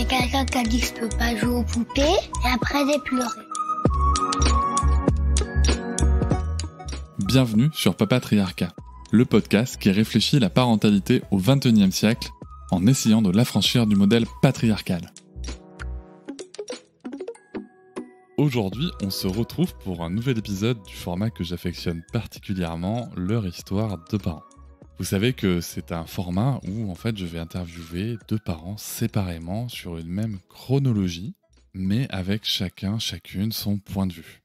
a quelqu'un qui a dit que je peux pas jouer aux poupées, et après j'ai pleuré. Bienvenue sur Papatriarcat, le podcast qui réfléchit la parentalité au XXIe siècle en essayant de l'affranchir du modèle patriarcal. Aujourd'hui, on se retrouve pour un nouvel épisode du format que j'affectionne particulièrement, leur histoire de parents. Vous savez que c'est un format où en fait je vais interviewer deux parents séparément sur une même chronologie, mais avec chacune son point de vue.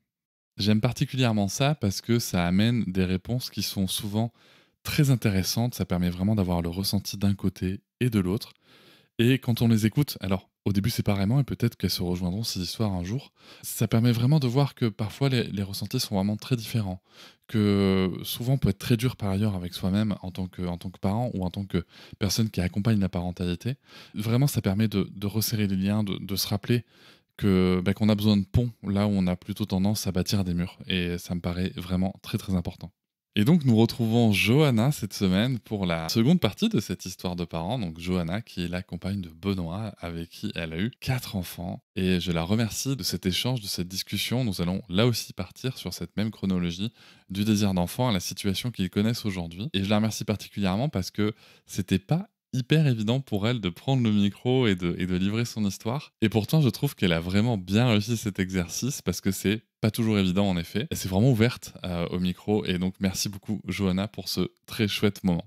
J'aime particulièrement ça parce que ça amène des réponses qui sont souvent très intéressantes, ça permet vraiment d'avoir le ressenti d'un côté et de l'autre. Et quand on les écoute, alors au début séparément, et peut-être qu'elles se rejoindront ces histoires un jour, ça permet vraiment de voir que parfois les ressentis sont vraiment très différents, que souvent on peut être très dur par ailleurs avec soi-même en tant que parent ou en tant que personne qui accompagne la parentalité. Vraiment, ça permet de resserrer les liens, de se rappeler qu'on a besoin de ponts là où on a plutôt tendance à bâtir des murs. Et ça me paraît vraiment très très important. Et donc nous retrouvons Johanna cette semaine pour la seconde partie de cette histoire de parents. Donc Johanna qui est la compagne de Benoît avec qui elle a eu 4 enfants. Et je la remercie de cet échange, de cette discussion. Nous allons là aussi partir sur cette même chronologie du désir d'enfant à la situation qu'ils connaissent aujourd'hui. Et je la remercie particulièrement parce que c'était pas hyper évident pour elle de prendre le micro et de livrer son histoire. Et pourtant, je trouve qu'elle a vraiment bien réussi cet exercice parce que c'est pas toujours évident en effet. Elle s'est vraiment ouverte au micro et donc merci beaucoup Johanna pour ce très chouette moment.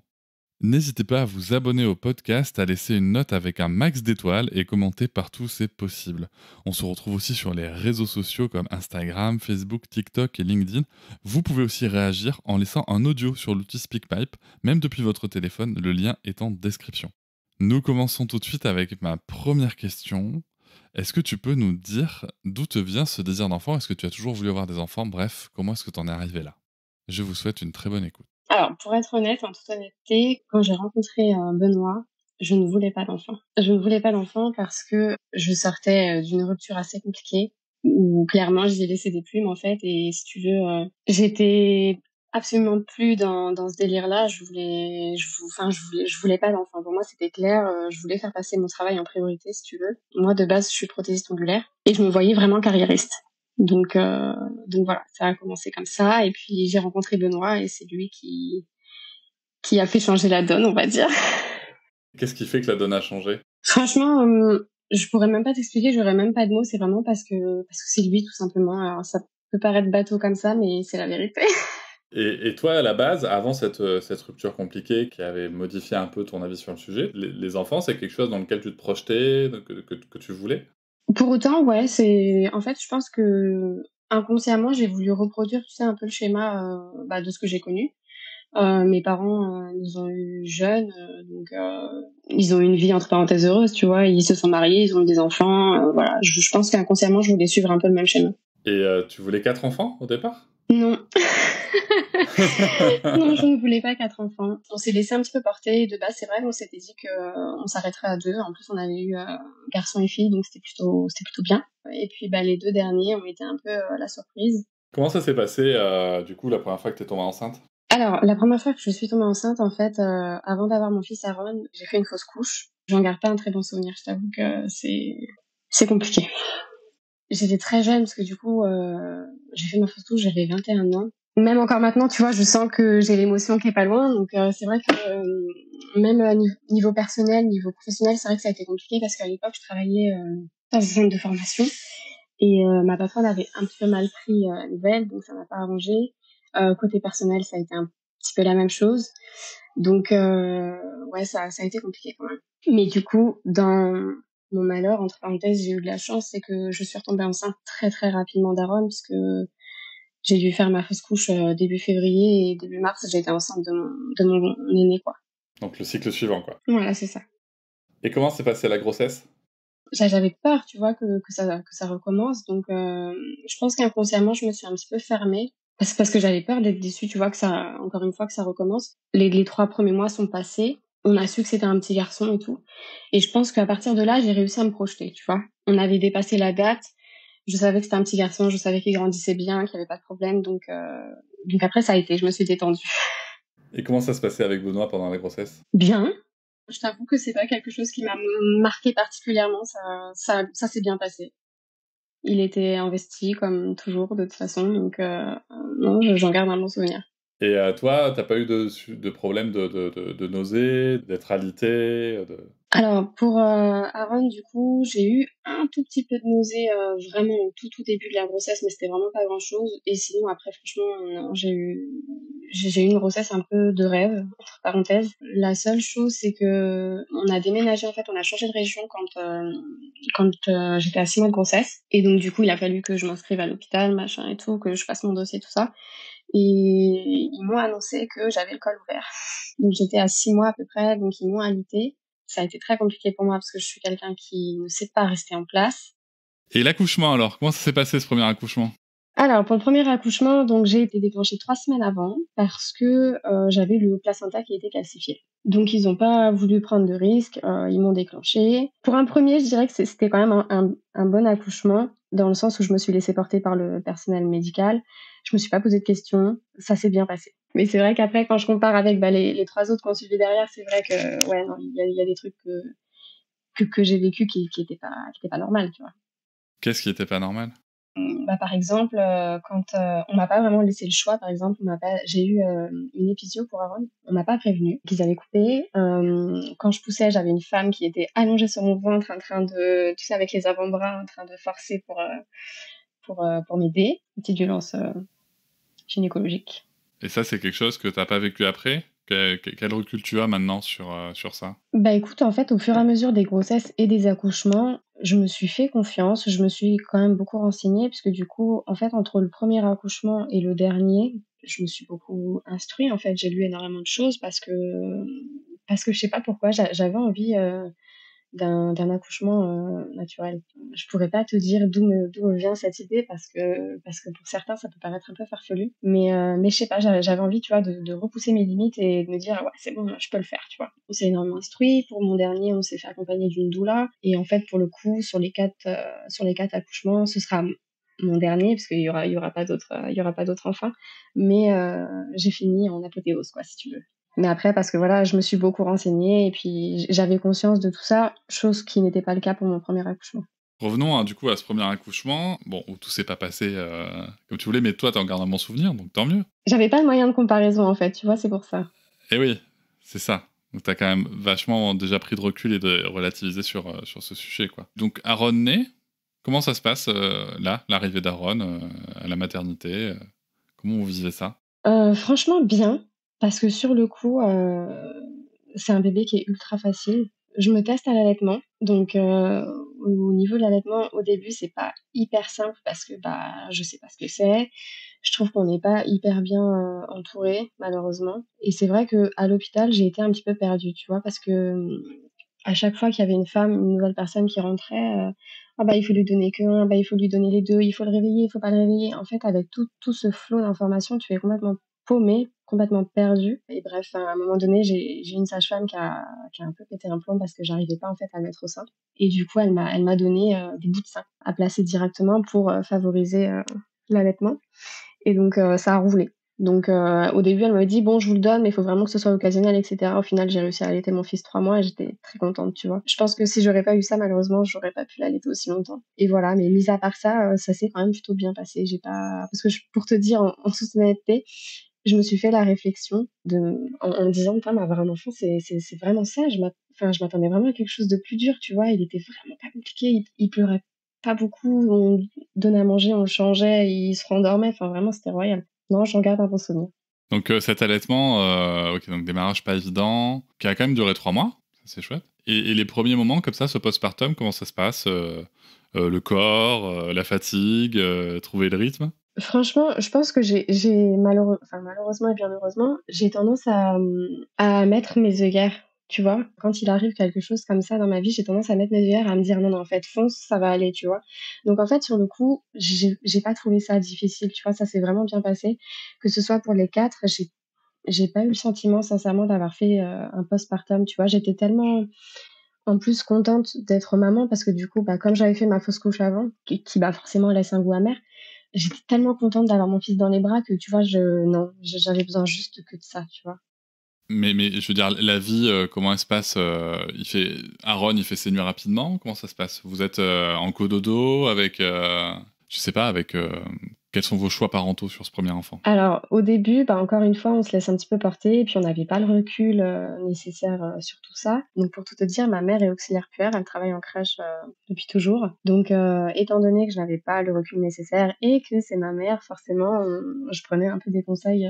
N'hésitez pas à vous abonner au podcast, à laisser une note avec un max d'étoiles et commenter partout, c'est possible. On se retrouve aussi sur les réseaux sociaux comme Instagram, Facebook, TikTok et LinkedIn. Vous pouvez aussi réagir en laissant un audio sur l'outil SpeakPipe, même depuis votre téléphone, le lien est en description. Nous commençons tout de suite avec ma première question. Est-ce que tu peux nous dire d'où te vient ce désir d'enfant ? Est-ce que tu as toujours voulu avoir des enfants ? Bref, comment est-ce que tu en es arrivé là ? Je vous souhaite une très bonne écoute. Alors, pour être honnête, en toute honnêteté, quand j'ai rencontré Benoît, je ne voulais pas d'enfant. Je ne voulais pas d'enfant parce que je sortais d'une rupture assez compliquée où clairement j'ai laissé des plumes en fait et si tu veux, j'étais absolument plus dans ce délire-là. Je voulais pas d'enfant. Pour moi, c'était clair. Je voulais faire passer mon travail en priorité, si tu veux. Moi, de base, je suis prothésiste ongulaire et je me voyais vraiment carriériste. Donc voilà, ça a commencé comme ça. Et puis j'ai rencontré Benoît et c'est lui qui a fait changer la donne, on va dire. Qu'est-ce qui fait que la donne a changé ? Franchement, je pourrais même pas t'expliquer, j'aurais même pas de mots. C'est vraiment parce que c'est lui tout simplement. Alors ça peut paraître bateau comme ça, mais c'est la vérité. Et toi, à la base, avant cette rupture compliquée qui avait modifié un peu ton avis sur le sujet, les enfants, c'est quelque chose dans lequel tu te projetais, que tu voulais ? Pour autant, ouais, en fait, je pense que inconsciemment, j'ai voulu reproduire, tu sais, un peu le schéma de ce que j'ai connu. Mes parents nous ont eu jeunes, donc ils ont eu une vie entre parenthèses heureuse, tu vois. Ils se sont mariés, ils ont eu des enfants, voilà. Je pense qu'inconsciemment, je voulais suivre un peu le même schéma. Et tu voulais 4 enfants au départ ? Non. Non, je ne voulais pas 4 enfants. On s'est laissé un petit peu porter. De base, c'est vrai, on s'était dit qu'on s'arrêterait à 2. En plus, on avait eu garçon et fille, donc c'était plutôt bien. Et puis, les 2 derniers ont été un peu la surprise. Comment ça s'est passé, du coup, la première fois que tu es tombée enceinte ? Alors, la première fois que je suis tombée enceinte, en fait, avant d'avoir mon fils Aaron, j'ai fait une fausse couche. J'en garde pas un très bon souvenir, je t'avoue que c'est compliqué. J'étais très jeune parce que du coup, j'ai fait ma fausse couche, j'avais 21 ans. Même encore maintenant, tu vois, je sens que j'ai l'émotion qui est pas loin. Donc, c'est vrai que même niveau personnel, niveau professionnel, c'est vrai que ça a été compliqué parce qu'à l'époque, je travaillais dans un centre de formation et ma patronne avait un petit peu mal pris la nouvelle, donc ça m'a pas arrangé. Côté personnel, ça a été un petit peu la même chose. Donc, ouais, ça a été compliqué quand même. Mais du coup, dans mon malheur, entre parenthèses, j'ai eu de la chance, c'est que je suis retombée enceinte très très rapidement d'Aaron, puisque j'ai dû faire ma fausse couche début février et début mars, j'ai été enceinte de mon aîné, quoi. Donc le cycle suivant, quoi. Voilà, c'est ça. Et comment s'est passée la grossesse ? J'avais peur, tu vois, que ça recommence. Donc, je pense qu'inconsciemment, je me suis un petit peu fermée. Parce que j'avais peur d'être déçue, tu vois, encore une fois, que ça recommence. Les 3 premiers mois sont passés. On a su que c'était un petit garçon et tout. Et je pense qu'à partir de là, j'ai réussi à me projeter, tu vois. On avait dépassé la date. Je savais que c'était un petit garçon. Je savais qu'il grandissait bien, qu'il n'y avait pas de problème. Donc après, ça a été. Je me suis détendue. Et comment ça se passait avec Benoît pendant la grossesse ? Bien. Je t'avoue que c'est pas quelque chose qui m'a marqué particulièrement, ça s'est bien passé. Il était investi comme toujours de toute façon, donc non, j'en garde un bon souvenir. Et toi, t'as pas eu de problème de nausée, d'être alité Alors pour Aaron, du coup, j'ai eu un tout petit peu de nausée vraiment au tout début de la grossesse, mais c'était vraiment pas grand-chose. Et sinon après, franchement, non, j'ai eu une grossesse un peu de rêve, entre parenthèses. La seule chose, c'est que on a déménagé, en fait, on a changé de région quand j'étais à 6 mois de grossesse. Et donc du coup, il a fallu que je m'inscrive à l'hôpital, machin et tout, que je fasse mon dossier, tout ça. Et ils m'ont annoncé que j'avais le col ouvert. Donc j'étais à 6 mois à peu près, donc ils m'ont alité. Ça a été très compliqué pour moi parce que je suis quelqu'un qui ne sait pas rester en place. Et l'accouchement alors, comment ça s'est passé ce premier accouchement? Alors pour le premier accouchement, donc j'ai été déclenchée 3 semaines avant parce que j'avais le placenta qui était calcifié. Donc ils n'ont pas voulu prendre de risques, ils m'ont déclenchée. Pour un premier, je dirais que c'était quand même un bon accouchement dans le sens où je me suis laissée porter par le personnel médical. Je me suis pas posé de questions, ça s'est bien passé. Mais c'est vrai qu'après, quand je compare avec les 3 autres qui ont suivi derrière, c'est vrai que ouais, non, il y a des trucs que j'ai vécu qui étaient pas normales, tu vois. Qu'est-ce qui était pas normal? Bah, par exemple, quand on m'a pas vraiment laissé le choix, par exemple, j'ai eu une épisio pour Aaron, on m'a pas prévenu qu'ils allaient couper. Quand je poussais, j'avais une femme qui était allongée sur mon ventre en train de, tu sais, avec les avant-bras, en train de forcer pour m'aider. Une petite violence gynécologique. Et ça, c'est quelque chose que t'as pas vécu après? Quel recul tu as maintenant sur ça? Bah écoute, en fait, au fur et à mesure des grossesses et des accouchements, je me suis fait confiance, je me suis quand même beaucoup renseignée, puisque du coup, en fait, entre le premier accouchement et le dernier, je me suis beaucoup instruite. En fait, j'ai lu énormément de choses parce que je sais pas pourquoi, j'avais envie d'un accouchement naturel. Je pourrais pas te dire d'où me vient cette idée parce que pour certains ça peut paraître un peu farfelu, mais je sais pas, j'avais envie, tu vois, de repousser mes limites et de me dire ouais c'est bon, je peux le faire, tu vois. On s'est énormément instruit. Pour mon dernier, on s'est fait accompagner d'une doula et en fait pour le coup sur les quatre accouchements, ce sera mon dernier parce qu'il y aura pas d'autres enfants, mais j'ai fini en apothéose quoi si tu veux. Mais après, parce que voilà, je me suis beaucoup renseignée et puis j'avais conscience de tout ça, chose qui n'était pas le cas pour mon premier accouchement. Revenons du coup à ce premier accouchement, bon, où tout s'est pas passé comme tu voulais, mais toi t'en gardes un bon souvenir, donc tant mieux. J'avais pas de moyen de comparaison en fait, tu vois, c'est pour ça. Eh oui, c'est ça. Donc t'as quand même vachement déjà pris de recul et de relativiser sur ce sujet, quoi. Donc Aaron naît, comment ça se passe là, l'arrivée d'Aaron à la maternité comment vous vivez ça? Franchement bien, parce que sur le coup, c'est un bébé qui est ultra facile. Je me teste à l'allaitement, donc au niveau de l'allaitement, au début, c'est pas hyper simple parce que, bah, je sais pas ce que c'est. Je trouve qu'on n'est pas hyper bien, entourés, malheureusement et c'est vrai qu'à l'hôpital, j'ai été un petit peu perdue, tu vois? Parce que, à chaque fois qu'il y avait une nouvelle personne qui rentrait, «Ah bah, il faut lui donner qu'un, bah, il faut lui donner les 2, il faut le réveiller, il faut pas le réveiller». En fait, avec tout ce flot d'informations, tu es complètement paumée, complètement perdue et bref, à un moment donné, j'ai une sage-femme qui a un peu pété un plomb parce que j'arrivais pas, en fait, à le mettre au sein et du coup, elle m'a donné, des bouts de sein à placer directement pour, favoriser, l'allaitement et donc ça a roulé. Donc au début, elle m'avait dit: «Bon, je vous le donne, mais il faut vraiment que ce soit occasionnel et cetera». Au final, j'ai réussi à allaiter mon fils 3 mois et j'étais très contente, tu vois? Je pense que si j'aurais pas eu ça, malheureusement, j'aurais pas pu l'allaiter aussi longtemps et voilà, mais mis à part ça, ça s'est quand même plutôt bien passé. J'ai pas parce que pour te dire en toute honnêteté, je me suis fait la réflexion en me disant: «Putain, mais avoir un enfant, c'est vraiment ça». Je m'attendais vraiment à quelque chose de plus dur, tu vois? Il était vraiment pas compliqué, il pleurait pas beaucoup, on donnait à manger, on le changeait, il se rendormait, enfin vraiment, c'était royal. Non, j'en garde un bon souvenir. Donc cet allaitement, ok, donc démarrage pas évident, qui a quand même duré 3 mois, ça c'est chouette. Et les premiers moments comme ça, ce postpartum, comment ça se passe le corps, la fatigue, trouver le rythme? Franchement, je pense que malheureusement et bien heureusement, j'ai tendance à mettre mes œillères, tu vois? Quand il arrive quelque chose comme ça dans ma vie, j'ai tendance à mettre mes œillères, à me dire: «Non, non, en fait, fonce, ça va aller», tu vois? Donc en fait, sur le coup, j'ai pas trouvé ça difficile, tu vois? Ça s'est vraiment bien passé. Que ce soit pour les 4, j'ai pas eu le sentiment sincèrement d'avoir fait, un postpartum, tu vois? J'étais tellement en plus contente d'être maman parce que du coup, bah, comme j'avais fait ma fausse couche avant, qui bah, forcément laisse un goût amer, j'étais tellement contente d'avoir mon fils dans les bras que tu vois, non, j'avais besoin juste que de ça, tu vois? Mais je veux dire, la vie, comment elle se passe Aaron, il fait ses nuits rapidement. Comment ça se passe? Vous êtes en cododo avec, je sais pas, avec quels sont vos choix parentaux sur ce premier enfant? Alors, au début, bah, encore une fois, on se laisse un petit peu porter et puis on n'avait pas le recul, nécessaire, sur tout ça. Donc pour tout te dire, ma mère est auxiliaire puère, elle travaille en crèche, depuis toujours. Donc étant donné que je n'avais pas le recul nécessaire et que c'est ma mère, forcément, je prenais un peu des conseils,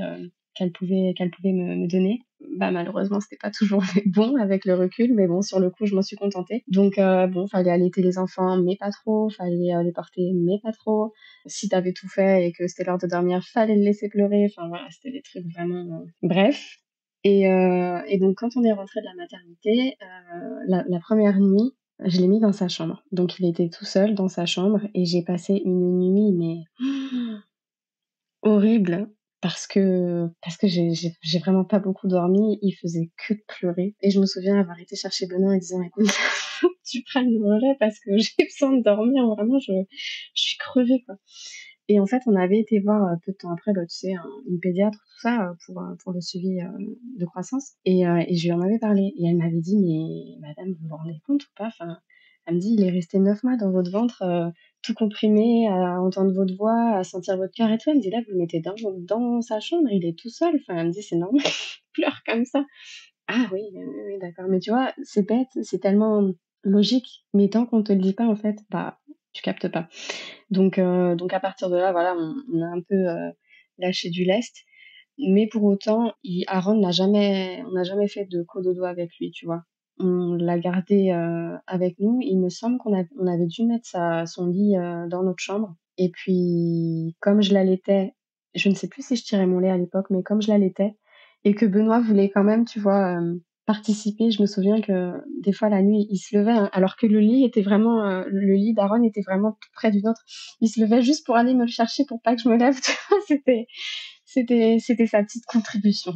qu'elle pouvait me donner. Bah, malheureusement, c'était pas toujours les bons avec le recul, mais bon, sur le coup, je m'en suis contentée. Donc bon, fallait allaiter les enfants, mais pas trop, fallait, les porter, mais pas trop. Si t'avais tout fait et que c'était l'heure de dormir, fallait le laisser pleurer. Enfin voilà, c'était des trucs vraiment, bref. Et donc quand on est rentré de la maternité, la première nuit, je l'ai mis dans sa chambre. Donc il était tout seul dans sa chambre et j'ai passé une nuit, mais horrible parce que j'ai vraiment pas beaucoup dormi. Il faisait que de pleurer et je me souviens avoir été chercher Benoît en disant: «Écoute, faut que tu prennes le relais parce que j'ai besoin de dormir, vraiment je suis crevée, quoi». Et en fait, on avait été voir, peu de temps après, bah, tu sais, une pédiatre, tout ça, pour le suivi, de croissance et je lui en avais parlé et elle m'avait dit: «Mais madame, vous vous rendez compte ou pas?» Enfin, elle me dit: «Il est resté 9 mois dans votre ventre, tout comprimé, à entendre votre voix, à sentir votre cœur et tout». Elle me dit: «Là, vous le mettez dans sa chambre, il est tout seul». Enfin, elle me dit: «C'est normal qu'il pleure comme ça». Ah oui, oui, oui, oui, d'accord. Mais tu vois, c'est bête, c'est tellement logique, mais tant qu'on te le dit pas, en fait, bah, tu captes pas. Donc à partir de là, voilà, on a un peu, lâché du lest. Mais pour autant, Aaron on n'a jamais fait de cododo avec lui, tu vois? On l'a gardé, avec nous. Il me semble on avait dû mettre son lit, dans notre chambre et puis comme je l'allaitais, je ne sais plus si je tirais mon lait à l'époque, mais comme je l'allaitais et que Benoît voulait quand même, tu vois, participer, je me souviens que des fois la nuit, il se levait, hein, alors que le lit d'Aaron était vraiment tout près du nôtre. Il se levait juste pour aller me le chercher pour pas que je me lève, tu vois? C'était sa petite contribution.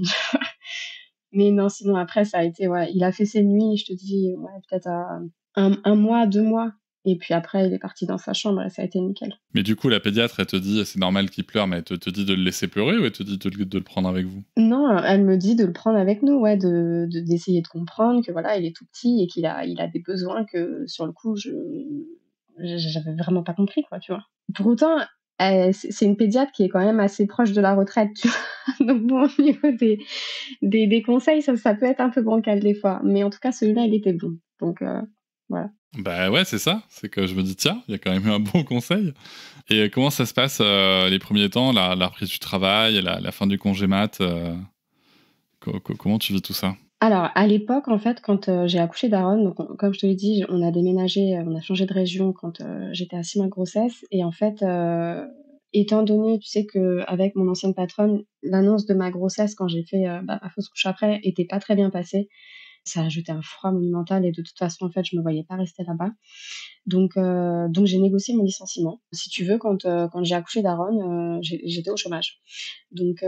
Mais non, sinon après ça a été ouais, il a fait ses nuits, je te dis, ouais, peut-être à 1 mois, 2 mois et puis après il est parti dans sa chambre et ça a été nickel. Mais du coup, la pédiatre, elle te dit c'est normal qu'il pleure, mais elle te dit de le laisser pleurer ou elle te dit de le prendre avec vous? Non, elle me dit de le prendre avec nous, ouais, d'essayer de comprendre que voilà, il est tout petit et qu'il a des besoins que sur le coup j'avais vraiment pas compris quoi, tu vois? Pour autant, c'est une pédiatre qui est quand même assez proche de la retraite, tu vois? Donc bon, au niveau des conseils, ça peut être un peu bancal des fois, mais en tout cas celui-là, il était bon. Donc voilà. Bah ouais, c'est ça. C'est que je me dis, tiens, il y a quand même eu un bon conseil. Et comment ça se passe les premiers temps, la reprise du travail, la fin du congé mat comment tu vis tout ça? Alors, à l'époque, en fait, quand, j'ai accouché d'Aaron, donc comme je te l'ai dit, on a déménagé, on a changé de région quand, j'étais à 6 mois de grossesse et en fait, étant donné, tu sais, qu'avec mon ancienne patronne, l'annonce de ma grossesse quand j'ai fait, bah, ma fausse couche après était pas très bien passée. Ça a ajouté un froid monumental et de toute façon, en fait, je me voyais pas rester là-bas. Donc j'ai négocié mon licenciement. Si tu veux, quand j'ai accouché d'Aaron, j'étais au chômage. Donc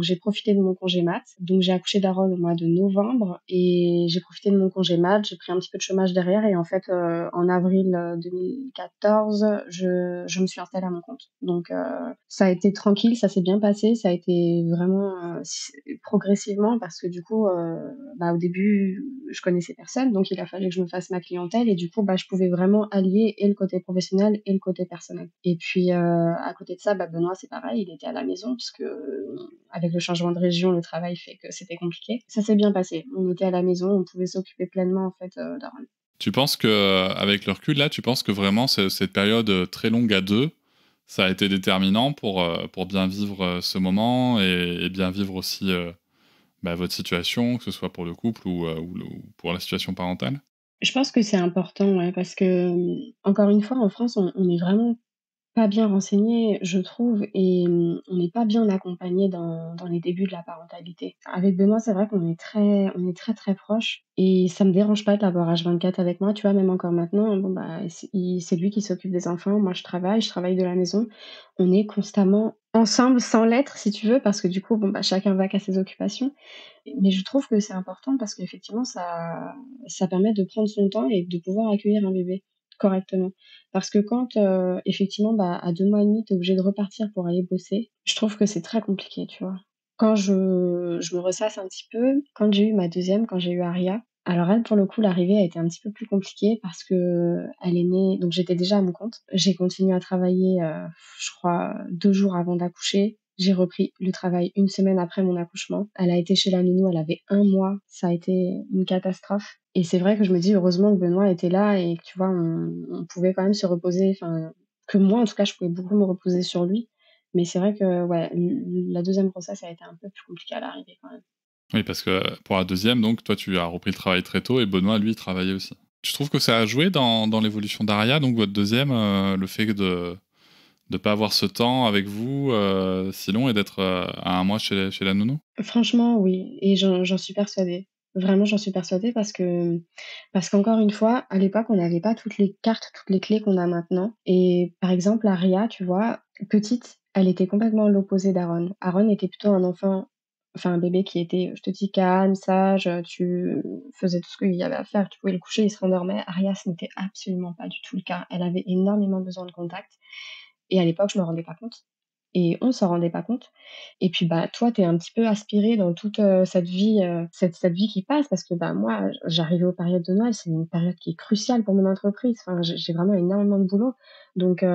j'ai profité de mon congé mat. Donc j'ai accouché d'Aaron au mois de novembre et j'ai profité de mon congé mat. J'ai pris un petit peu de chômage derrière et en fait, en avril, 2014, je me suis installée à mon compte. Donc ça a été tranquille, ça s'est bien passé. Ça a été vraiment, progressivement parce que du coup, bah, au début, je connaissais personne, donc il a fallu que je me fasse ma clientèle et du coup, bah, je pouvais vraiment allier et le côté professionnel et le côté personnel. Et puis, à côté de ça, bah, Benoît, c'est pareil, il était à la maison puisque, avec le changement de région, le travail fait que c'était compliqué. Ça s'est bien passé. On était à la maison, on pouvait s'occuper pleinement, en fait, d'Aaron. Tu penses que, avec le recul, là, tu penses que vraiment cette période très longue à deux, ça a été déterminant pour bien vivre ce moment et bien vivre aussi bah, votre situation, que ce soit pour le couple ou pour la situation parentale? Je pense que c'est important, ouais, parce que, encore une fois, en France, on est vraiment pas bien renseigné, je trouve et on n'est pas bien accompagné dans les débuts de la parentalité. Avec Benoît, c'est vrai on est très, très proches et ça me dérange pas de l'avoir H24 avec moi, tu vois? Même encore maintenant, bon, bah, c'est lui qui s'occupe des enfants, moi je travaille de la maison. On est constamment ensemble sans l'être, si tu veux, parce que du coup, bon, bah, chacun va qu'à ses occupations. Mais je trouve que c'est important parce qu'effectivement ça permet de prendre son temps et de pouvoir accueillir un bébé correctement. Parce que quand, effectivement, bah, à 2 mois et demi, tu es obligé de repartir pour aller bosser, je trouve que c'est très compliqué, tu vois? Quand je me ressasse un petit peu, quand j'ai eu ma deuxième, quand j'ai eu Aria, alors elle, pour le coup, l'arrivée a été un petit peu plus compliquée parce qu'elle est née donc j'étais déjà à mon compte. J'ai continué à travailler, je crois 2 jours avant d'accoucher. J'ai repris le travail une semaine après mon accouchement. Elle a été chez la nounou, elle avait 1 mois, ça a été une catastrophe et c'est vrai que je me dis heureusement que Benoît était là et que tu vois, on pouvait quand même se reposer, enfin, que moi en tout cas, je pouvais beaucoup me reposer sur lui. Mais c'est vrai que ouais, la deuxième grossesse a été un peu plus compliquée à l'arrivée quand même. Oui, parce que pour la deuxième, donc, toi, tu as repris le travail très tôt et Benoît, lui, travaillait aussi. Tu trouves que ça a joué dans l'évolution d'Aria, donc votre deuxième, le fait de ne pas avoir ce temps avec vous si long et d'être à 1 mois chez la nounou? Franchement, oui, et j'en suis persuadée. Vraiment, j'en suis persuadée parce qu'encore une fois, à l'époque, on n'avait pas toutes les cartes, toutes les clés qu'on a maintenant. Et par exemple, Aria, tu vois, petite, elle était complètement l'opposé d'Aaron. Aaron était plutôt un enfant, enfin un bébé qui était, je te dis, calme, sage, tu faisais tout ce qu'il y avait à faire, tu pouvais le coucher, il se rendormait. Aria, ce n'était absolument pas du tout le cas. Elle avait énormément besoin de contact. Et à l'époque, je me rendais pas compte et on s'en rendait pas compte. Et puis, bah, toi, tu es un petit peu aspiré dans toute, cette vie, cette vie qui passe parce que, bah, moi, j'arrivais aux périodes de Noël, c'est une période qui est cruciale pour mon entreprise. Enfin, j'ai vraiment énormément de boulot. Donc,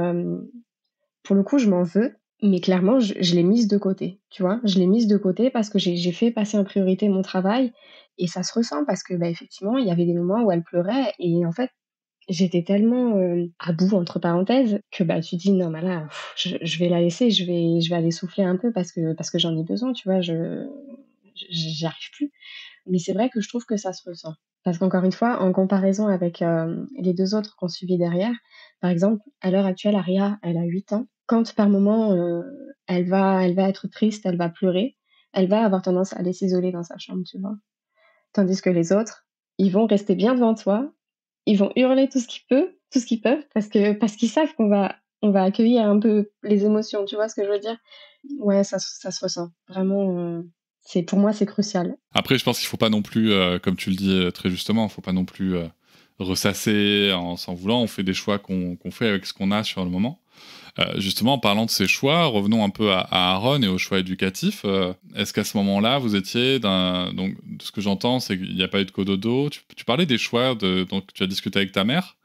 pour le coup, je m'en veux, mais clairement, je l'ai mise de côté, tu vois? Je l'ai mise de côté parce que j'ai fait passer en priorité mon travail et ça se ressent parce que, bah, effectivement, il y avait des moments où elle pleurait et en fait, j'étais tellement, «à bout» entre parenthèses que, bah, tu dis: «Non, mais là, je vais la laisser, je vais aller souffler un peu parce que j'en ai besoin», tu vois? J'y arrive plus. Mais c'est vrai que je trouve que ça se ressent. Parce qu'encore une fois, en comparaison avec, les 2 autres qu'on suivi derrière, par exemple, à l'heure actuelle, Aria, elle a 8 ans. Quand par moment, elle va être triste, elle va pleurer, elle va avoir tendance à aller s'isoler dans sa chambre, tu vois? Tandis que les autres, ils vont rester bien devant toi, ils vont hurler tout ce qu'ils peuvent parce qu'ils savent qu'on va accueillir un peu les émotions, tu vois ce que je veux dire? Ouais, ça se ressent. Vraiment, c'est pour moi, c'est crucial. Après, je pense qu'il faut pas non plus, comme tu le dis très justement, il faut pas non plus ressasser en s'en voulant. On fait des choix qu'on fait avec ce qu'on a sur le moment. Justement, en parlant de ces choix, revenons un peu à Aaron et aux choix éducatifs. Est-ce qu'à ce moment-là, vous étiez donc, de ce que j'entends, c'est qu'il n'y a pas eu de cododo. Tu parlais des choix donc tu as discuté avec ta mère.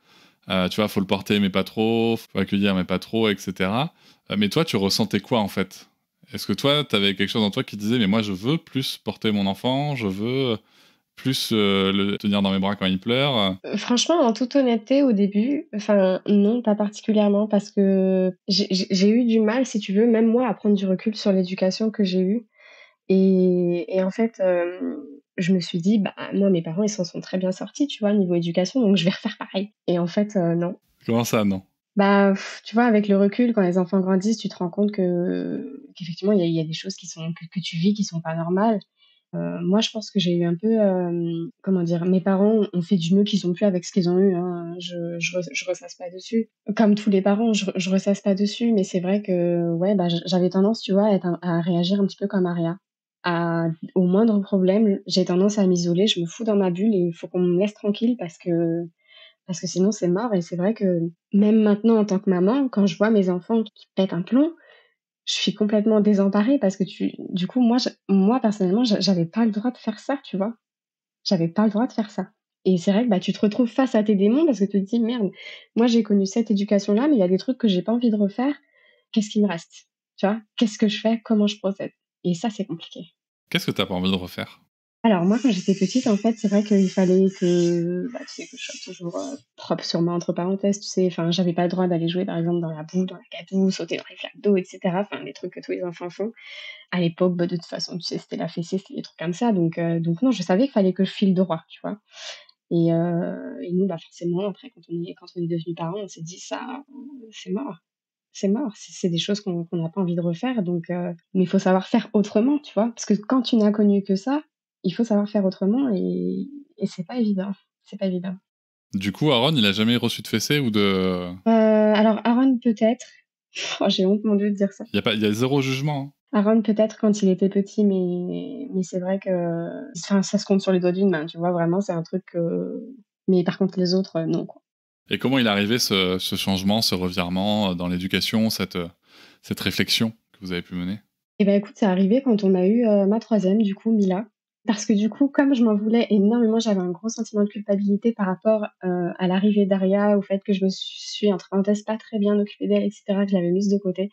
Tu vois, faut le porter mais pas trop, faut accueillir mais pas trop, etc. Mais toi, tu ressentais quoi en fait? Est-ce que toi, tu avais quelque chose en toi qui disait mais moi, je veux plus porter mon enfant, je veux plus le tenir dans mes bras quand il pleure? Franchement, en toute honnêteté, au début, enfin, non, pas particulièrement parce que j'ai eu du mal, si tu veux, même moi, à prendre du recul sur l'éducation que j'ai eue et en fait, je me suis dit: «Bah, moi, mes parents, ils s'en sont très bien sortis, tu vois, niveau éducation, donc je vais refaire pareil» et en fait, non. Comment ça, non? Bah, tu vois, avec le recul, quand les enfants grandissent, tu te rends compte qu'effectivement, il y a des choses que tu vis qui sont pas normales. Moi, je pense que j'ai eu un peu, comment dire? Mes parents ont fait du mieux qu'ils ont pu avec ce qu'ils ont eu, hein, je ressasse pas dessus. Comme tous les parents, je ressasse pas dessus, mais c'est vrai que, ouais, bah, j'avais tendance, tu vois, à réagir un petit peu comme Aria. À Au moindre problème, j'ai tendance à m'isoler, je me fous dans ma bulle et il faut qu'on me laisse tranquille parce que sinon c'est mort et c'est vrai que même maintenant en tant que maman, quand je vois mes enfants qui pètent un plomb, je suis complètement désemparée parce que du coup, moi personnellement, j'avais pas le droit de faire ça, tu vois? J'avais pas le droit de faire ça et c'est vrai que, bah, tu te retrouves face à tes démons parce que tu te dis: «Merde, moi j'ai connu cette éducation-là, mais il y a des trucs que j'ai pas envie de refaire. Qu'est-ce qui me reste?» Tu vois? Qu'est-ce que je fais? Comment je procède? Et ça, c'est compliqué. Qu'est-ce que t'as pas envie de refaire? Alors moi, quand j'étais petite, en fait, c'est vrai qu'il fallait que, bah, tu sais, que je sois toujours, propre sur moi, entre parenthèses, tu sais? Enfin, j'avais pas le droit d'aller jouer, par exemple, dans la boue, dans la gadoue, sauter dans les flaques d'eau et cetera, enfin, les trucs que tous les enfants font. À l'époque, bah, de toute façon, tu sais, c'était la fessée, c'était des trucs comme ça, donc non, je savais qu'il fallait que je file droit, tu vois? Et nous, bah, forcément, après, quand on est devenus parents, on s'est dit: «Ça, c'est mort, c'est mort». C'est des choses qu'on n'a pas envie de refaire, mais il faut savoir faire autrement, tu vois? Parce que quand tu n'as connu que ça, il faut savoir faire autrement et c'est pas évident, c'est pas évident. Du coup, Aaron, il a jamais reçu de fessée ou de... Alors Aaron peut-être. Oh, j'ai honte, mon Dieu, de dire ça. Il y a zéro jugement, hein. Aaron peut-être quand il était petit, mais c'est vrai que enfin, ça se compte sur les doigts d'une main, tu vois? Vraiment, c'est un truc mais par contre les autres, non, quoi. Et comment il est arrivé ce changement, ce revirement dans l'éducation, cette réflexion que vous avez pu mener? Et bah, écoute, c'est arrivé quand on a eu, ma troisième du coup, Mila. Parce que du coup, comme je m'en voulais énormément, j'avais un gros sentiment de culpabilité par rapport, à l'arrivée d'Aria, au fait que je me suis, entre parenthèses, pas très bien occupée d'elle et cetera, que je l'avais mise de côté.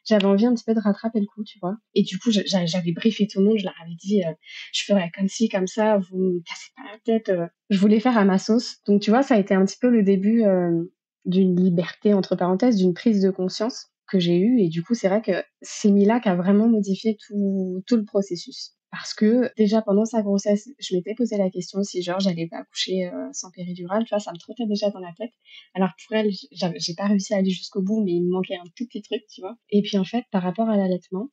J'avais envie un petit peu de rattraper le coup, tu vois? Et du coup, j'avais briefé tout le monde, je leur avais dit, «Je ferai comme ci, comme ça, vous me cassez pas la tête», je voulais faire à ma sauce. Donc tu vois, ça a été un petit peu le début, d'une «liberté» entre parenthèses, d'une prise de conscience que j'ai eue et du coup, c'est vrai que c'est Mila qui a vraiment modifié tout le processus. Parce que déjà pendant sa grossesse, je m'étais posé la question si genre j'allais pas accoucher, sans péridurale, tu vois? Ça me trottait déjà dans la tête. Alors pour elle, j'ai pas réussi à aller jusqu'au bout, mais il me manquait un tout petit truc, tu vois? Et puis en fait, par rapport à l'allaitement,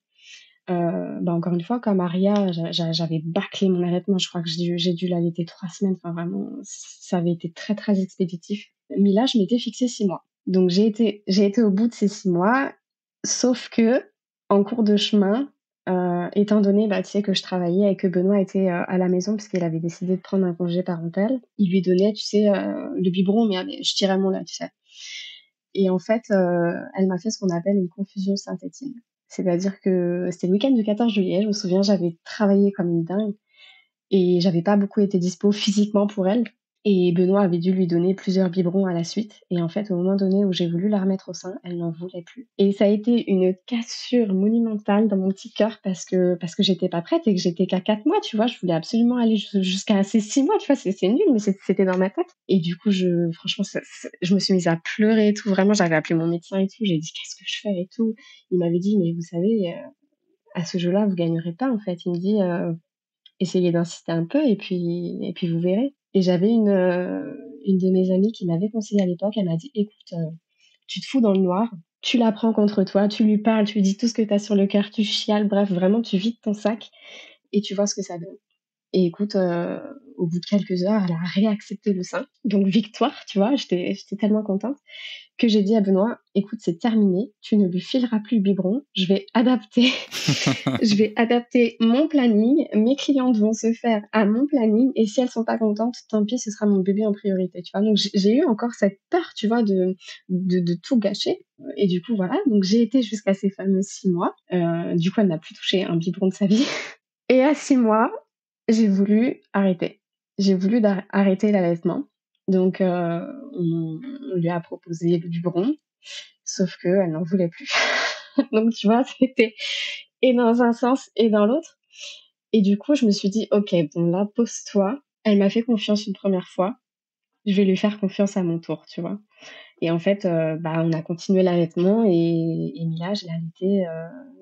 bah, encore une fois, comme Aria, j'avais bâclé mon allaitement. Je crois que j'ai dû l'allaiter 3 semaines, enfin vraiment, ça avait été très, très expéditif. Mila, je m'étais fixé 6 mois. Donc j'ai été au bout de ces 6 mois, sauf que en cours de chemin, étant donné, bah, tu sais, que je travaillais et que Benoît était, à la maison puisqu'il avait décidé de prendre un congé parental, il lui donnait, tu sais, le biberon, mais je tirais mon lait, tu sais? Et en fait, elle m'a fait ce qu'on appelle une confusion synthétique. C'est-à-dire que c'était le week-end du 14 juillet, je me souviens, j'avais travaillé comme une dingue et j'avais pas beaucoup été dispo physiquement pour elle et Benoît avait dû lui donner plusieurs biberons à la suite et en fait, au moment donné où j'ai voulu la remettre au sein, elle n'en voulait plus et ça a été une cassure monumentale dans mon petit cœur parce que j'étais pas prête et que j'étais qu'à 4 mois, tu vois? Je voulais absolument aller jusqu'à ces 6 mois, tu vois? C'est nul, mais c'était dans ma tête et du coup, franchement, je me suis mise à pleurer et tout. Vraiment, j'avais appelé mon médecin et tout. J'ai dit: «Qu'est-ce que je fais?» et tout. Il m'avait dit: «Mais vous savez, à ce jeu-là, vous gagnerez pas, en fait». Il me dit: «Essayez d'insister un peu et puis vous verrez» et j'avais une de mes amies qui m'avait conseillé à l'époque. Elle m'a dit: «Écoute, tu te fous dans le noir, tu la prends contre toi, tu lui parles, tu lui dis tout ce que tu as sur le cœur, tu chiales, bref, vraiment, tu vides ton sac et tu vois ce que ça donne». Et écoute, au bout de quelques heures, elle a réaccepté le sein. Donc victoire, tu vois? J'étais tellement contente que j'ai dit à Benoît: «Écoute, c'est terminé, tu ne lui fileras plus le biberon, je vais adapter je vais adapter mon planning, mes clientes vont se faire à mon planning et si elles sont pas contentes, tant pis, ce sera mon bébé en priorité», tu vois? Donc j'ai eu encore cette peur, tu vois, de tout gâcher et du coup, voilà, donc j'ai été jusqu'à ces fameux 6 mois. Du coup, elle n'a plus touché un biberon de sa vie et à 6 mois, j'ai voulu arrêter. J'ai voulu arrêter l'allaitement. Donc, on lui a proposé le biberon, sauf qu'elle n'en voulait plus. Donc, tu vois, c'était et dans un sens et dans l'autre. Et du coup, je me suis dit: «OK, bon là, pose-toi. Elle m'a fait confiance une première fois, je vais lui faire confiance à mon tour», tu vois? Et en fait, bah, on a continué l'allaitement et Mila, je l'ai allaitée,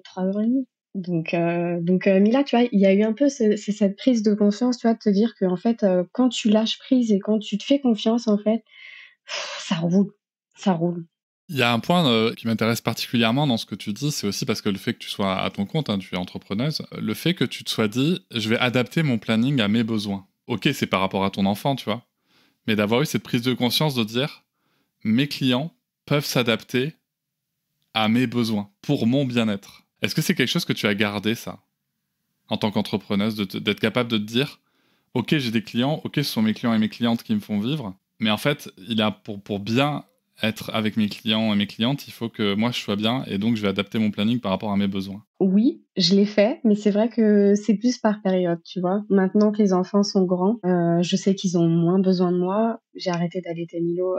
3 ans et demi. Donc Mila, tu vois, il y a eu un peu c'est cette prise de conscience, tu vois, de te dire qu'en fait, quand tu lâches prise et quand tu te fais confiance, en fait, ça roule, ça roule. Il y a un point qui m'intéresse particulièrement dans ce que tu dis, c'est aussi parce que le fait que tu sois à ton compte, hein, tu es entrepreneuse, le fait que tu te sois dit, je vais adapter mon planning à mes besoins. Ok, c'est par rapport à ton enfant, tu vois, mais d'avoir eu cette prise de conscience de dire, mes clients peuvent s'adapter à mes besoins, pour mon bien-être. Est-ce que c'est quelque chose que tu as gardé, ça, en tant qu'entrepreneuse, d'être capable de te dire, ok, j'ai des clients, ok, ce sont mes clients et mes clientes qui me font vivre, mais en fait, il a pour bien être avec mes clients et mes clientes, il faut que moi je sois bien et donc je vais adapter mon planning par rapport à mes besoins. Oui, je l'ai fait, mais c'est vrai que c'est plus par période, tu vois? Maintenant que les enfants sont grands, je sais qu'ils ont moins besoin de moi. J'ai arrêté d'allaiter Milo,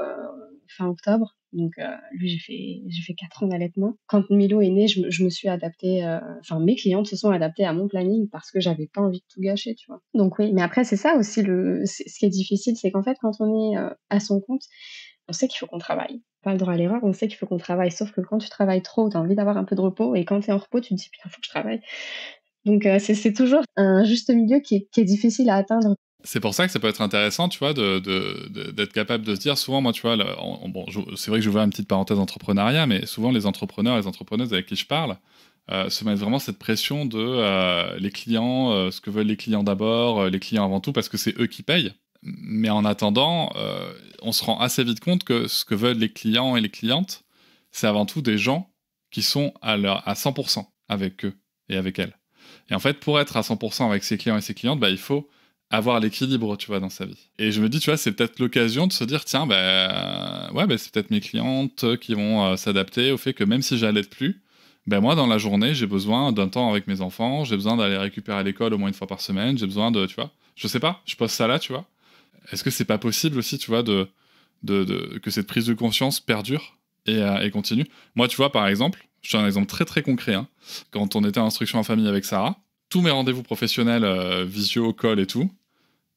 fin octobre, donc lui, j'ai fait 4 ans d'allaitement. Quand Milo est né, je me suis adaptée, enfin mes clientes se sont adaptées à mon planning parce que j'avais pas envie de tout gâcher, tu vois? Donc oui, mais après c'est ça aussi ce qui est difficile, c'est qu'en fait quand on est, à son compte, on sait qu'il faut qu'on travaille. Pas le droit à l'erreur, on sait qu'il faut qu'on travaille, sauf que quand tu travailles trop, tu as envie d'avoir un peu de repos et quand tu es en repos, tu te dis: «Putain, faut que je travaille». Donc c'est toujours un juste milieu qui est difficile à atteindre. C'est pour ça que ça peut être intéressant, tu vois, d'être capable de se dire, souvent, moi, tu vois, bon, c'est vrai que j'ouvre une petite parenthèse entrepreneuriat, mais souvent les entrepreneurs et les entrepreneuses avec qui je parle se mettent vraiment cette pression de les clients, ce que veulent les clients d'abord, les clients avant tout, parce que c'est eux qui payent. Mais en attendant, on se rend assez vite compte que ce que veulent les clients et les clientes, c'est avant tout des gens qui sont à 100% avec eux et avec elles. Et en fait, pour être à 100% avec ses clients et ses clientes, bah, il faut avoir l'équilibre, tu vois, dans sa vie. Et je me dis, tu vois, c'est peut-être l'occasion de se dire, tiens, ouais, c'est peut-être mes clientes qui vont s'adapter au fait que même si j'allaite plus, Ben moi, dans la journée, j'ai besoin d'un temps avec mes enfants, j'ai besoin d'aller récupérer à l'école au moins une fois par semaine, j'ai besoin de, tu vois, je sais pas, je pose ça là, tu vois. Est-ce que c'est pas possible aussi, tu vois, que cette prise de conscience perdure et continue? Moi, tu vois, par exemple, je te donne un exemple très très concret, hein. Quand on était en instruction en famille avec Sarah, tous mes rendez-vous professionnels, visio, call et tout,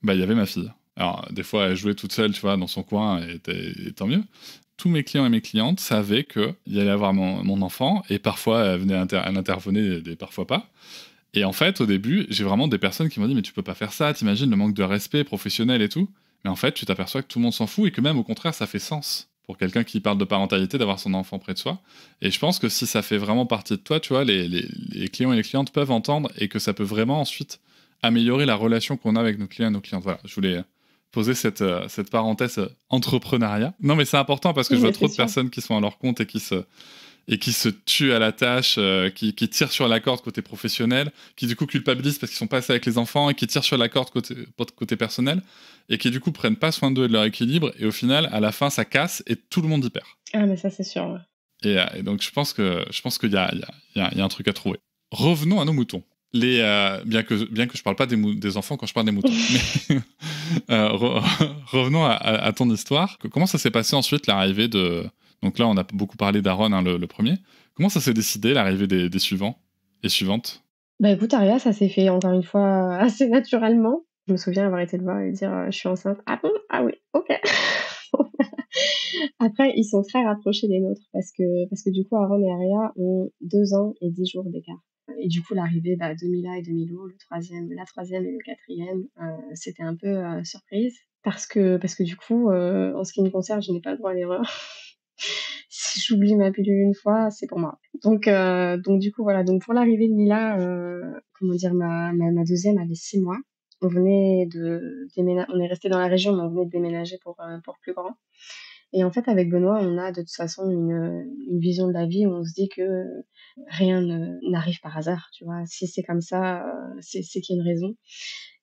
bah, il y avait ma fille. Alors, des fois, elle jouait toute seule, tu vois, dans son coin, et tant mieux. Tous mes clients et mes clientes savaient qu'il y allait avoir mon enfant, et parfois, elle intervenait, et parfois pas. Et en fait, au début, j'ai vraiment des personnes qui m'ont dit « Mais tu peux pas faire ça, t'imagines le manque de respect professionnel et tout ?» Mais en fait, tu t'aperçois que tout le monde s'en fout, et que même, au contraire, ça fait sens pour quelqu'un qui parle de parentalité d'avoir son enfant près de soi. Et je pense que si ça fait vraiment partie de toi, tu vois, les clients et les clientes peuvent entendre, et que ça peut vraiment ensuite améliorer la relation qu'on a avec nos clients et nos clientes. Voilà, je voulais poser cette parenthèse entrepreneuriat. Non, mais c'est important parce que Oui, je vois mais trop c'est de sûr. personnes qui sont à leur compte et qui se tuent à la tâche, qui tirent sur la corde côté professionnel, qui du coup culpabilisent parce qu'ils sont pas assez avec les enfants et qui tirent sur la corde côté personnel et qui du coup prennent pas soin d'eux et de leur équilibre et au final à la fin ça casse et tout le monde y perd. Ah, mais ça, c'est sûr. Ouais. Et donc je pense qu'il y a un truc à trouver. Revenons à nos moutons. Bien que je parle pas des enfants quand je parle des moutons, mais revenons à ton histoire. Comment ça s'est passé ensuite l'arrivée de... Donc là, on a beaucoup parlé d'Aaron, hein, le premier. Comment ça s'est décidé l'arrivée des suivants et suivantes? Bah écoute, Aria, ça s'est fait encore une fois assez naturellement. Je me souviens avoir été le voir et lui dire je suis enceinte. Ah bon? Ah oui, ok. Après, ils sont très rapprochés les nôtres parce que du coup, Aaron et Aria ont 2 ans et 10 jours d'écart. Et du coup, l'arrivée de Mila et de Milo, la troisième et le quatrième, c'était un peu surprise parce que du coup, en ce qui me concerne, je n'ai pas le droit à l'erreur. Si j'oublie ma pilule une fois, c'est pour moi. Donc du coup, voilà. Donc pour l'arrivée de Mila, comment dire, ma deuxième avait 6 mois. On venait de déménager, on est resté dans la région, mais on venait de déménager pour plus grand. Et en fait, avec Benoît, on a de toute façon une vision de la vie où on se dit que rien n'arrive par hasard, tu vois. Si c'est comme ça, c'est qu'il y a une raison.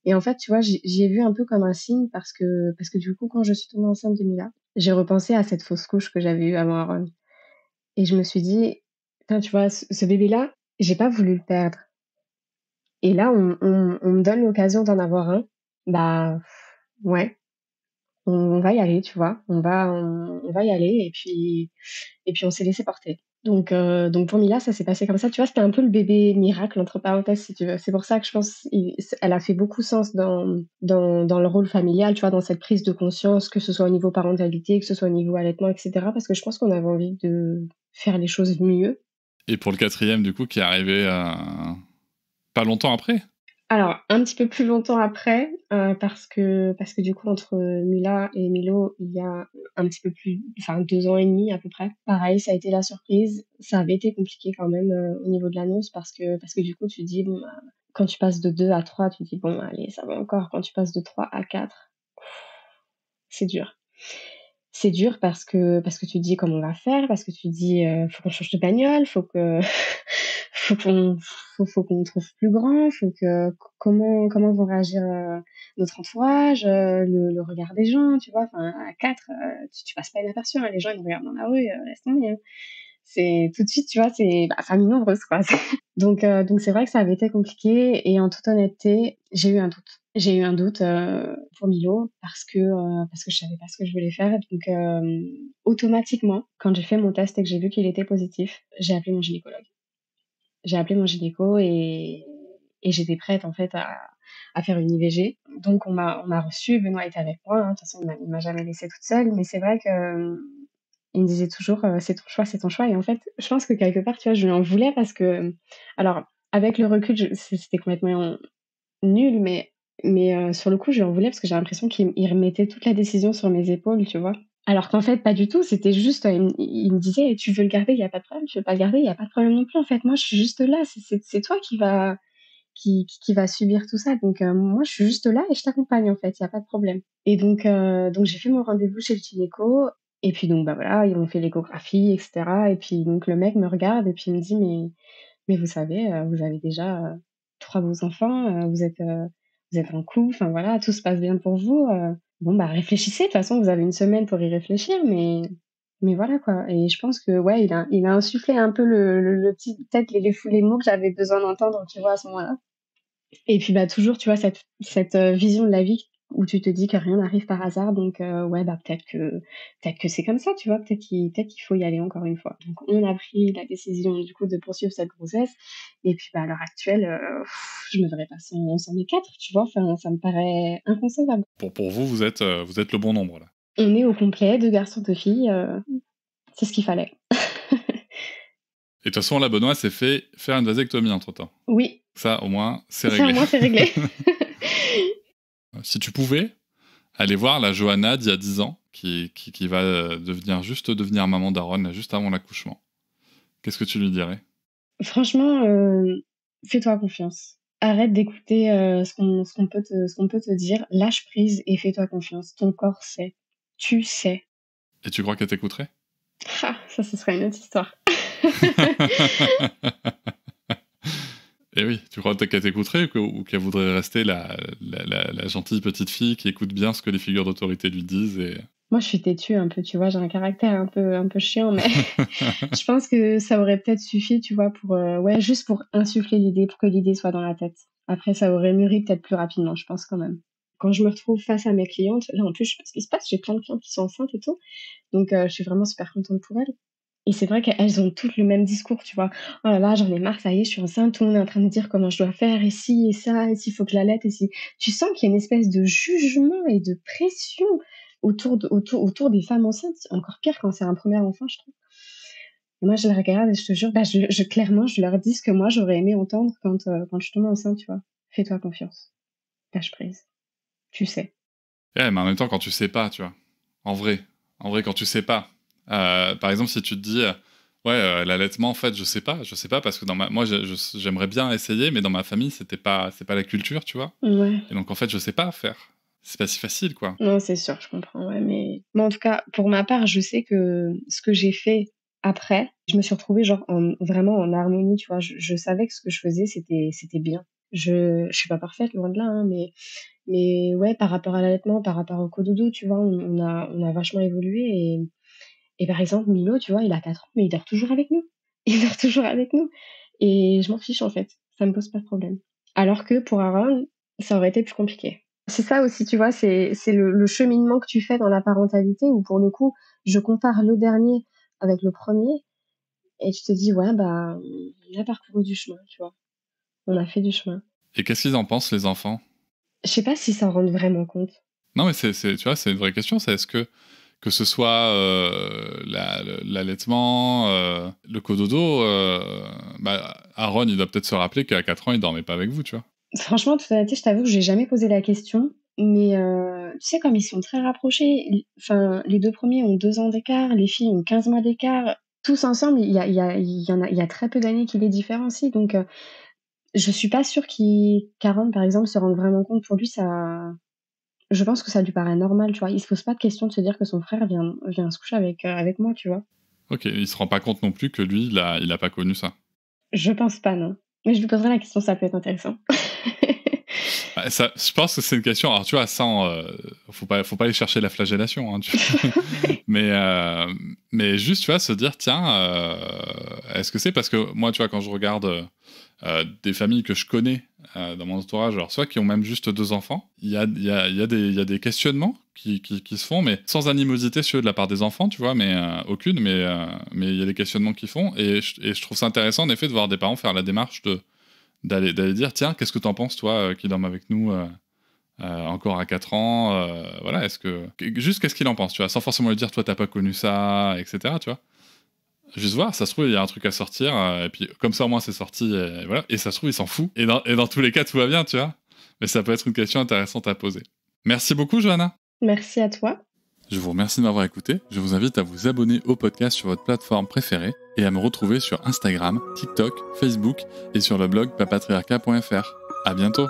Et en fait, tu vois, j'y ai vu un peu comme un signe parce que du coup, quand je suis tombée enceinte de Mila, j'ai repensé à cette fausse couche que j'avais eue avant Aaron. Et je me suis dit, putain, tu vois, ce bébé-là, j'ai pas voulu le perdre. Et là, on me donne l'occasion d'en avoir un. Bah, ouais, on va y aller, tu vois. On va y aller et puis on s'est laissé porter. Donc pour Mila, ça s'est passé comme ça. Tu vois, c'était un peu le bébé miracle, entre parenthèses, si tu veux. C'est pour ça que je pense elle a fait beaucoup sens dans le rôle familial, tu vois, dans cette prise de conscience, que ce soit au niveau parentalité, que ce soit au niveau allaitement, etc. Parce que je pense qu'on avait envie de faire les choses mieux. Et pour le quatrième, du coup, qui est arrivé pas longtemps après? Alors, un petit peu plus longtemps après, parce que du coup, entre Mila et Milo, il y a un petit peu plus, enfin 2 ans et demi à peu près. Pareil, ça a été la surprise. Ça avait été compliqué quand même au niveau de l'annonce parce que du coup, tu dis, bon, bah, quand tu passes de 2 à 3, tu dis, bon, allez, ça va encore. Quand tu passes de 3 à 4, c'est dur. C'est dur parce que tu te dis comment on va faire, parce que tu te dis faut qu'on change de bagnole, faut qu'on faut qu'on trouve plus grand, faut que comment vont réagir notre entourage, le regard des gens, tu vois. Enfin à 4, tu passes pas inaperçu, hein, les gens ils nous regardent dans la rue, laisse tomber. Hein. C'est tout de suite, tu vois, c'est famille nombreuse quoi. Donc c'est vrai que ça avait été compliqué et en toute honnêteté, j'ai eu un doute. J'ai eu un doute pour Milo parce que je savais pas ce que je voulais faire. Donc automatiquement, quand j'ai fait mon test et que j'ai vu qu'il était positif, j'ai appelé mon gynécologue. J'ai appelé mon gynéco et j'étais prête en fait à faire une IVG. Donc on m'a reçue, Benoît était avec moi. Hein. De toute façon, il m'a jamais laissée toute seule. Mais c'est vrai que il me disait toujours c'est ton choix, c'est ton choix. Et en fait, je pense que quelque part, tu vois, je lui en voulais parce que, alors avec le recul, c'était complètement nul, mais sur le coup, je lui en voulais parce que j'ai l'impression qu'il remettait toute la décision sur mes épaules, tu vois. Alors qu'en fait, pas du tout. C'était juste, il me disait, tu veux le garder, il y a pas de problème. Tu veux pas le garder, il y a pas de problème non plus. En fait, moi, je suis juste là. C'est toi qui va subir tout ça. Donc moi, je suis juste là et je t'accompagne en fait. Il y a pas de problème. Et donc j'ai fait mon rendez-vous chez le gynéco. Et puis donc bah voilà, ils m'ont fait l'échographie, etc. Et puis donc le mec me regarde et puis il me dit mais vous savez, vous avez déjà 3 beaux enfants, vous êtes en couple, enfin voilà, tout se passe bien pour vous. Bon bah réfléchissez, de toute façon vous avez une semaine pour y réfléchir, Mais voilà, quoi. Et je pense que, ouais, il a insufflé un peu le petit, peut-être les mots que j'avais besoin d'entendre, tu vois, à ce moment-là. Et puis, bah, toujours, tu vois, cette vision de la vie où tu te dis que rien n'arrive par hasard. Donc, ouais, bah, peut-être que c'est comme ça, tu vois. Peut-être qu'il faut y aller encore une fois. Donc, on a pris la décision, du coup, de poursuivre cette grossesse. Et puis, bah, à l'heure actuelle, je me verrais pas sans mes 4, tu vois. Enfin, ça me paraît inconcevable. Pour vous, vous êtes le bon nombre, là. On est au complet, 2 garçons, 2 filles, c'est ce qu'il fallait. Et de toute façon, là, Benoît s'est fait faire une vasectomie entre-temps. Oui. Ça, au moins, c'est Ça, réglé. au moins, c'est réglé. Si tu pouvais aller voir la Johanna d'il y a 10 ans, qui va devenir maman d'Aaron, là, juste avant l'accouchement, qu'est-ce que tu lui dirais? Franchement, fais-toi confiance. Arrête d'écouter ce qu'on peut te dire. Lâche prise et fais-toi confiance. Ton corps sait. Tu sais. Et tu crois qu'elle t'écouterait? Ah, ça, ce serait une autre histoire. Et oui, tu crois qu'elle t'écouterait ou qu'elle voudrait rester la gentille petite fille qui écoute bien ce que les figures d'autorité lui disent et... Moi, je suis têtue un peu, tu vois, j'ai un caractère un peu chiant, mais je pense que ça aurait peut-être suffi, tu vois, pour ouais, juste pour insuffler l'idée, pour que l'idée soit dans la tête. Après, ça aurait mûri peut-être plus rapidement, je pense quand même. Quand je me retrouve face à mes clientes, là en plus, je sais pas ce qui se passe, j'ai plein de clientes qui sont enceintes et tout, donc je suis vraiment super contente pour elles. Et c'est vrai qu'elles ont toutes le même discours, tu vois. Oh là là, j'en ai marre, ça y est, je suis enceinte, tout le monde est en train de me dire comment je dois faire, et si, et ça, et s'il faut que je l'allaite, et si. Tu sens qu'il y a une espèce de jugement et de pression autour des femmes enceintes. Encore pire quand c'est un premier enfant, je trouve. Et moi, je les regarde et je te jure, bah, clairement, je leur dis ce que moi, j'aurais aimé entendre quand je suis tombée enceinte, tu vois. Fais-toi confiance. Lâche prise. Tu sais. Ouais, mais en même temps, quand tu sais pas, tu vois. En vrai, quand tu sais pas. Par exemple, si tu te dis, l'allaitement, en fait, je sais pas parce que moi, j'aimerais bien essayer, mais dans ma famille, c'est pas la culture, tu vois. Ouais. Et donc, en fait, je sais pas faire. C'est pas si facile, quoi. Non, c'est sûr, je comprends, ouais, mais en tout cas, pour ma part, je sais que ce que j'ai fait après, je me suis retrouvée genre vraiment en harmonie, tu vois. Je savais que ce que je faisais, c'était bien. Je suis pas parfaite, loin de là, hein, mais ouais, par rapport à l'allaitement, par rapport au cododo, tu vois, on a vachement évolué et par exemple, Milo, tu vois, il a 4 ans, mais il dort toujours avec nous. Il dort toujours avec nous et je m'en fiche, en fait. Ça me pose pas de problème. Alors que pour Aaron, ça aurait été plus compliqué. C'est ça aussi, tu vois, c'est le cheminement que tu fais dans la parentalité où pour le coup, je compare le dernier avec le premier et tu te dis, ouais, bah, on a parcouru du chemin, tu vois. On a fait du chemin. Et qu'est-ce qu'ils en pensent, les enfants? Je sais pas s'ils s'en rendent vraiment compte. Non, mais tu vois, c'est une vraie question. C'est est-ce que ce soit l'allaitement, le cododo, Aaron, il doit peut-être se rappeler qu'à 4 ans, il dormait pas avec vous, tu vois. Franchement, toute honnêteté, je t'avoue que j'ai jamais posé la question. Mais tu sais, comme ils sont très rapprochés, enfin, les 2 premiers ont 2 ans d'écart, les filles ont 15 mois d'écart. Tous ensemble, il y a très peu d'années qui les différencient. Donc, je suis pas sûre qu'Aaron, par exemple, se rende vraiment compte. Pour lui, ça, je pense que ça lui paraît normal, tu vois. Il se pose pas de question de se dire que son frère vient se coucher avec moi, tu vois. Ok, il se rend pas compte non plus que lui, il a pas connu ça. Je pense pas, non. Mais je lui poserai la question, ça peut être intéressant. Ça, je pense que c'est une question. Alors, tu vois, sans, faut pas aller chercher la flagellation, hein, mais juste, tu vois, se dire, tiens, est-ce que c'est parce que moi, tu vois, quand je regarde des familles que je connais dans mon entourage, alors soit qui ont même juste 2 enfants, il y a des questionnements qui se font, mais sans animosité de la part des enfants, tu vois, mais aucune, mais il y a des questionnements qui font, et je trouve ça intéressant, en effet, de voir des parents faire la démarche d'aller dire, tiens, qu'est-ce que t'en penses, toi, qui dorme avec nous encore à 4 ans, voilà, juste qu'est-ce qu'il en pense, tu vois, sans forcément lui dire, toi, t'as pas connu ça, etc., tu vois. Juste voir, ça se trouve, il y a un truc à sortir, et puis comme ça, au moins, c'est sorti, et voilà, et ça se trouve, il s'en fout. Et dans tous les cas, tout va bien, tu vois. Mais ça peut être une question intéressante à poser. Merci beaucoup, Johanna. Merci à toi. Je vous remercie de m'avoir écouté. Je vous invite à vous abonner au podcast sur votre plateforme préférée et à me retrouver sur Instagram, TikTok, Facebook et sur le blog papatriarca.fr. À bientôt.